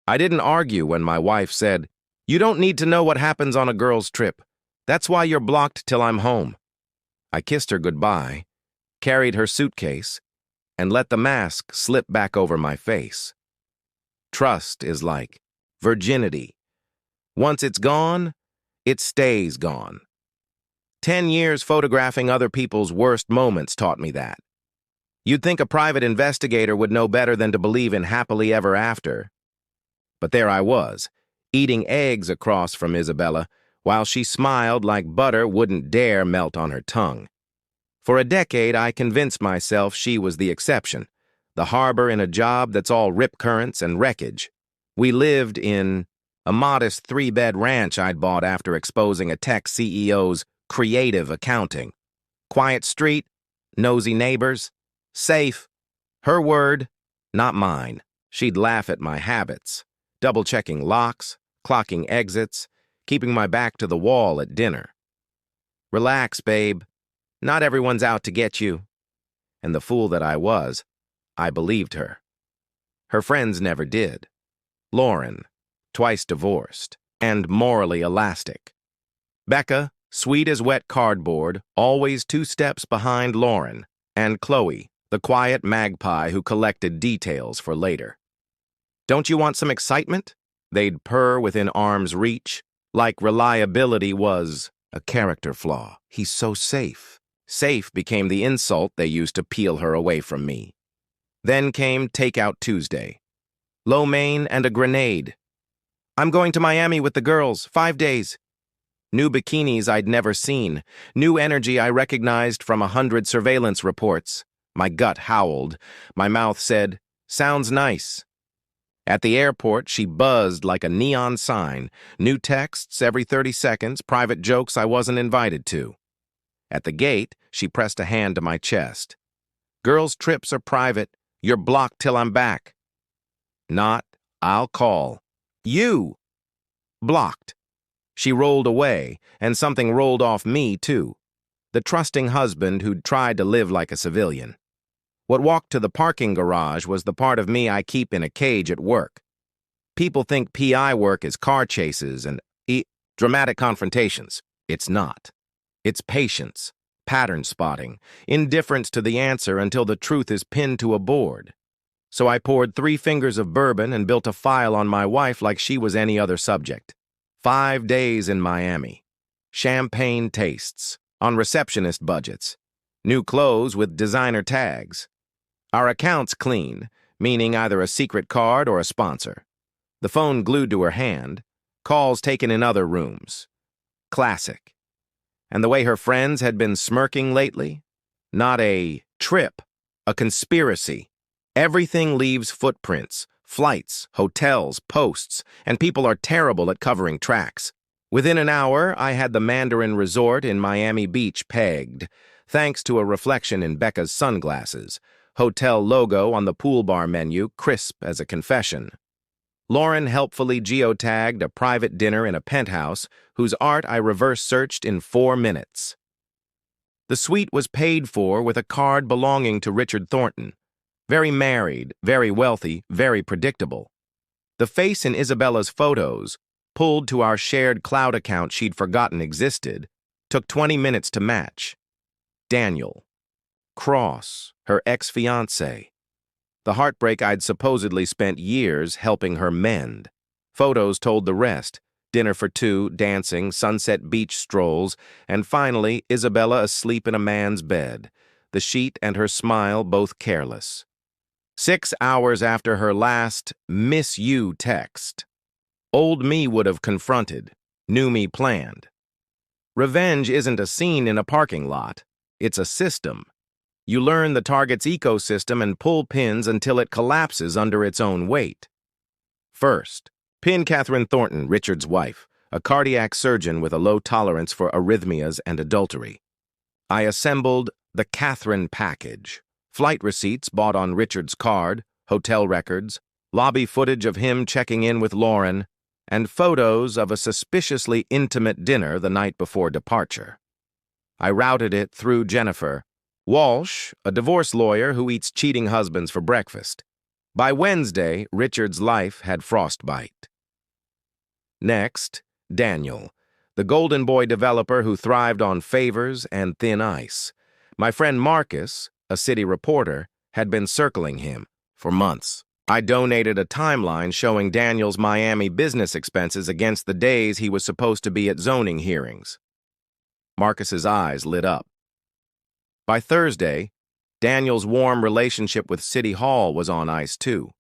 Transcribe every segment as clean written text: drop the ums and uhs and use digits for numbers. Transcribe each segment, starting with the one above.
I didn't argue when my wife said, "You don't need to know what happens on a girl's trip. That's why you're blocked till I'm home." I kissed her goodbye, carried her suitcase, and let the mask slip back over my face. Trust is like virginity. Once it's gone, it stays gone. 10 years photographing other people's worst moments taught me that. You'd think a private investigator would know better than to believe in happily ever after. But there I was, eating eggs across from Isabella, while she smiled like butter wouldn't dare melt on her tongue. For a decade, I convinced myself she was the exception, the harbor in a job that's all rip currents and wreckage. We lived in a modest 3-bed ranch I'd bought after exposing a tech CEO's creative accounting. Quiet street, nosy neighbors, safe. Her word, not mine. She'd laugh at my habits, double-checking locks, clocking exits, keeping my back to the wall at dinner. "Relax, babe. Not everyone's out to get you." And the fool that I was, I believed her. Her friends never did. Lauren, twice divorced, and morally elastic. Becca, sweet as wet cardboard, always 2 steps behind Lauren, and Chloe, the quiet magpie who collected details for later. "Don't you want some excitement?" They'd purr within arm's reach, like reliability was a character flaw. "He's so safe." Safe became the insult they used to peel her away from me. Then came Takeout Tuesday. Lo mein and a grenade. "I'm going to Miami with the girls, 5 days. New bikinis I'd never seen, new energy I recognized from 100 surveillance reports. My gut howled. My mouth said, "Sounds nice." At the airport, she buzzed like a neon sign, new texts every 30 seconds, private jokes I wasn't invited to. At the gate, she pressed a hand to my chest. "Girls' trips are private. You're blocked till I'm back." Not, "I'll call." You. Blocked. She rolled away, and something rolled off me, too. The trusting husband who'd tried to live like a civilian. What walked to the parking garage was the part of me I keep in a cage at work. People think PI work is car chases and dramatic confrontations. It's not. It's patience, pattern spotting, indifference to the answer until the truth is pinned to a board. So I poured 3 fingers of bourbon and built a file on my wife like she was any other subject. 5 days in Miami. Champagne tastes, on receptionist budgets. New clothes with designer tags. Our accounts clean, meaning either a secret card or a sponsor. The phone glued to her hand, calls taken in other rooms. Classic. And the way her friends had been smirking lately? Not a trip, a conspiracy. Everything leaves footprints, flights, hotels, posts, and people are terrible at covering tracks. Within an hour, I had the Mandarin Resort in Miami Beach pegged, thanks to a reflection in Becca's sunglasses, hotel logo on the pool bar menu crisp as a confession. Lauren helpfully geotagged a private dinner in a penthouse whose art I reverse-searched in 4 minutes. The suite was paid for with a card belonging to Richard Thornton. Very married, very wealthy, very predictable. The face in Isabella's photos, pulled to our shared cloud account she'd forgotten existed, took 20 minutes to match. Daniel. Cross, her ex-fiancé. The heartbreak I'd supposedly spent years helping her mend. Photos told the rest. Dinner for 2, dancing, sunset beach strolls, and finally, Isabella asleep in a man's bed, the sheet and her smile both careless. 6 hours after her last "miss you" text. Old me would have confronted, new me planned. Revenge isn't a scene in a parking lot. It's a system. You learn the target's ecosystem and pull pins until it collapses under its own weight. First, pin Catherine Thornton, Richard's wife, a cardiac surgeon with a low tolerance for arrhythmias and adultery. I assembled the Catherine package. Flight receipts bought on Richard's card, hotel records, lobby footage of him checking in with Lauren, and photos of a suspiciously intimate dinner the night before departure. I routed it through Jennifer Walsh, a divorce lawyer who eats cheating husbands for breakfast. By Wednesday, Richard's life had frostbite. Next, Daniel, the Golden Boy developer who thrived on favors and thin ice. My friend Marcus, a city reporter, had been circling him for months. I donated a timeline showing Daniel's Miami business expenses against the days he was supposed to be at zoning hearings. Marcus's eyes lit up. By Thursday, Daniel's warm relationship with City Hall was on ice too.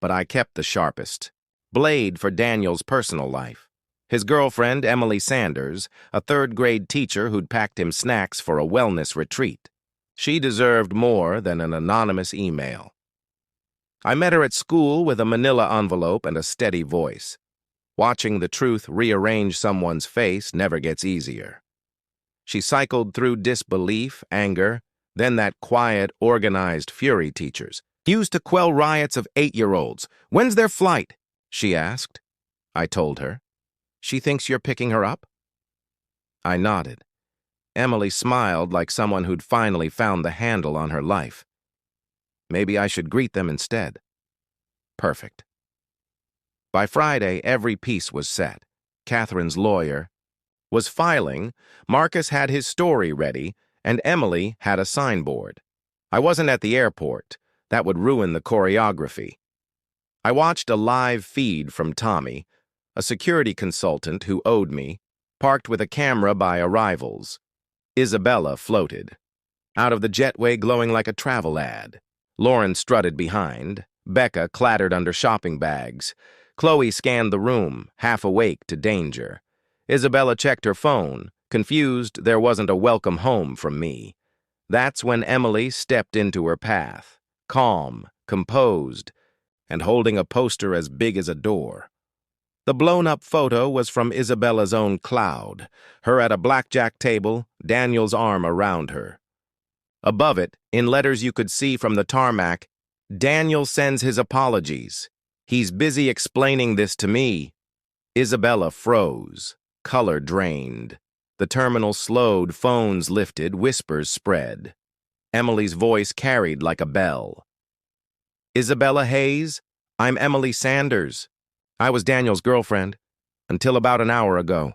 But I kept the sharpest blade for Daniel's personal life. His girlfriend, Emily Sanders, a third-grade teacher who'd packed him snacks for a wellness retreat. She deserved more than an anonymous email. I met her at school with a manila envelope and a steady voice. Watching the truth rearrange someone's face never gets easier. She cycled through disbelief, anger, then that quiet, organized fury teachers. Used to quell riots of 8-year-olds. When's their flight? She asked. I told her. She thinks you're picking her up? I nodded. Emily smiled like someone who'd finally found the handle on her life. Maybe I should greet them instead. Perfect. By Friday, every piece was set. Catherine's lawyer was filing, Marcus had his story ready, and Emily had a signboard. I wasn't at the airport. That would ruin the choreography. I watched a live feed from Tommy, a security consultant who owed me, parked with a camera by arrivals. Isabella floated, out of the jetway glowing like a travel ad. Lauren strutted behind. Becca clattered under shopping bags. Chloe scanned the room, half awake to danger. Isabella checked her phone, confused there wasn't a welcome home from me. That's when Emily stepped into her path, calm, composed, and holding a poster as big as a door. The blown-up photo was from Isabella's own cloud, her at a blackjack table, Daniel's arm around her. Above it, in letters you could see from the tarmac, Daniel sends his apologies. He's busy explaining this to me. Isabella froze, color drained. The terminal slowed, phones lifted, whispers spread. Emily's voice carried like a bell. Isabella Hayes, I'm Emily Sanders. I was Daniel's girlfriend, until about an hour ago.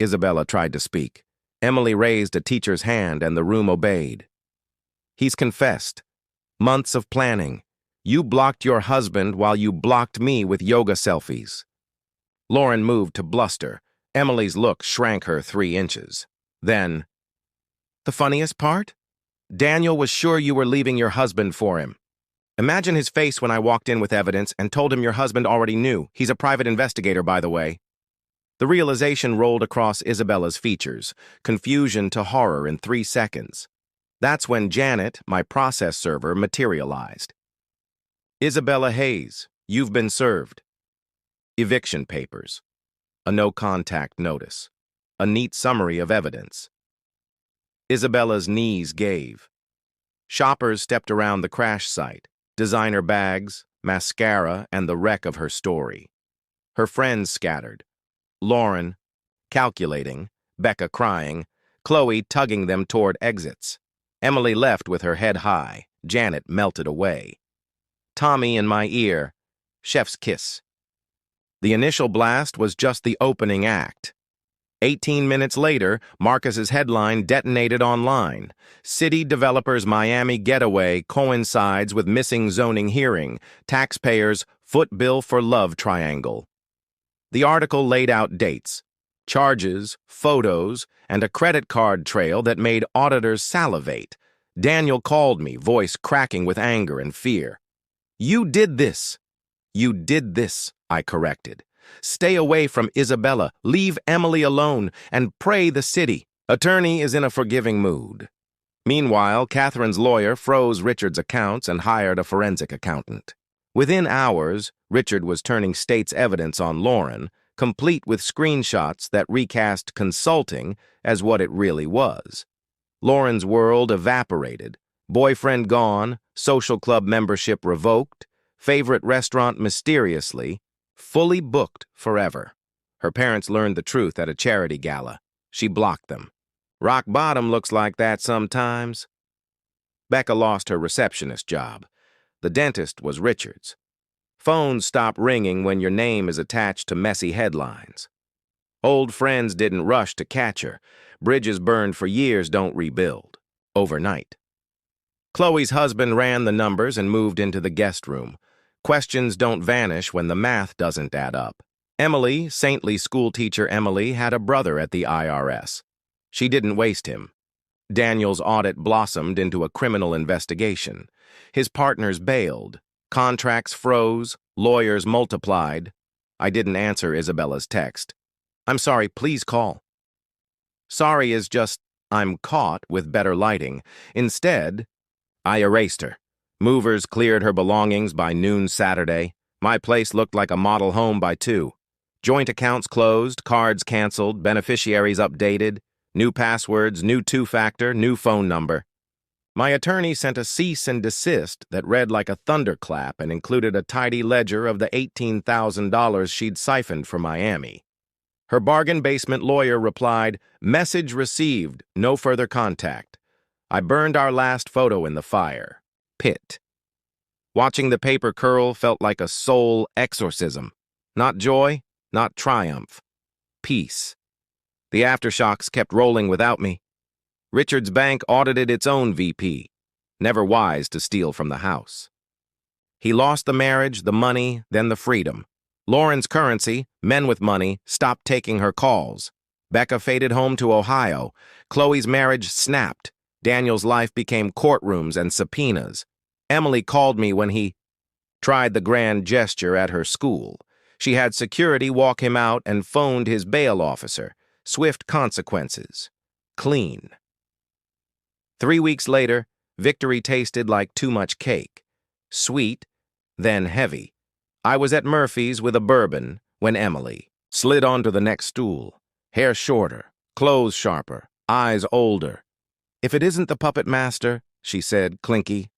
Isabella tried to speak. Emily raised a teacher's hand and the room obeyed. He's confessed. Months of planning. You blocked your husband while you blocked me with yoga selfies. Lauren moved to bluster. Emily's look shrank her 3 inches. Then, the funniest part? Daniel was sure you were leaving your husband for him. Imagine his face when I walked in with evidence and told him your husband already knew. He's a private investigator, by the way. The realization rolled across Isabella's features, confusion to horror in 3 seconds. That's when Janet, my process server, materialized. Isabella Hayes, you've been served. Eviction papers. A no-contact notice. A neat summary of evidence. Isabella's knees gave. Shoppers stepped around the crash site. Designer bags, mascara, and the wreck of her story. Her friends scattered. Lauren, calculating, Becca crying, Chloe tugging them toward exits. Emily left with her head high. Janet melted away. Tommy in my ear. Chef's kiss. The initial blast was just the opening act. 18 minutes later, Marcus's headline detonated online. City developers' Miami getaway coincides with missing zoning hearing. Taxpayers' foot bill for love triangle. The article laid out dates, charges, photos, and a credit card trail that made auditors salivate. Daniel called me, voice cracking with anger and fear. You did this. You did this, I corrected. Stay away from Isabella, leave Emily alone, and pray the city. Attorney is in a forgiving mood. Meanwhile, Catherine's lawyer froze Richard's accounts and hired a forensic accountant. Within hours, Richard was turning state's evidence on Lauren, complete with screenshots that recast consulting as what it really was. Lauren's world evaporated. Boyfriend gone, social club membership revoked, favorite restaurant mysteriously, fully booked forever. Her parents learned the truth at a charity gala. She blocked them. Rock bottom looks like that sometimes. Becca lost her receptionist job. The dentist was Richards. Phones stop ringing when your name is attached to messy headlines. Old friends didn't rush to catch her. Bridges burned for years don't rebuild. Overnight. Chloe's husband ran the numbers and moved into the guest room. Questions don't vanish when the math doesn't add up. Emily, saintly schoolteacher Emily, had a brother at the IRS. She didn't waste him. Daniel's audit blossomed into a criminal investigation. His partners bailed. Contracts froze. Lawyers multiplied. I didn't answer Isabella's text. "I'm sorry, please call." Sorry is just, I'm caught with better lighting. Instead, I erased her. Movers cleared her belongings by noon Saturday. My place looked like a model home by 2. Joint accounts closed, cards canceled, beneficiaries updated, new passwords, new two-factor, new phone number. My attorney sent a cease and desist that read like a thunderclap and included a tidy ledger of the $18,000 she'd siphoned from Miami. Her bargain basement lawyer replied, "Message received, no further contact." I burned our last photo in the fire. Pit. Watching the paper curl felt like a soul exorcism. Not joy, not triumph. Peace. The aftershocks kept rolling without me. Richards Bank audited its own VP. Never wise to steal from the house. He lost the marriage, the money, then the freedom. Lauren's currency, men with money, stopped taking her calls. Becca faded home to Ohio. Chloe's marriage snapped. Daniel's life became courtrooms and subpoenas. Emily called me when he tried the grand gesture at her school. She had security walk him out and phoned his bail officer. Swift consequences. Clean. 3 weeks later, victory tasted like too much cake. Sweet, then heavy. I was at Murphy's with a bourbon when Emily slid onto the next stool. Hair shorter, clothes sharper, eyes older. "If it isn't the puppet master," she said, clinky,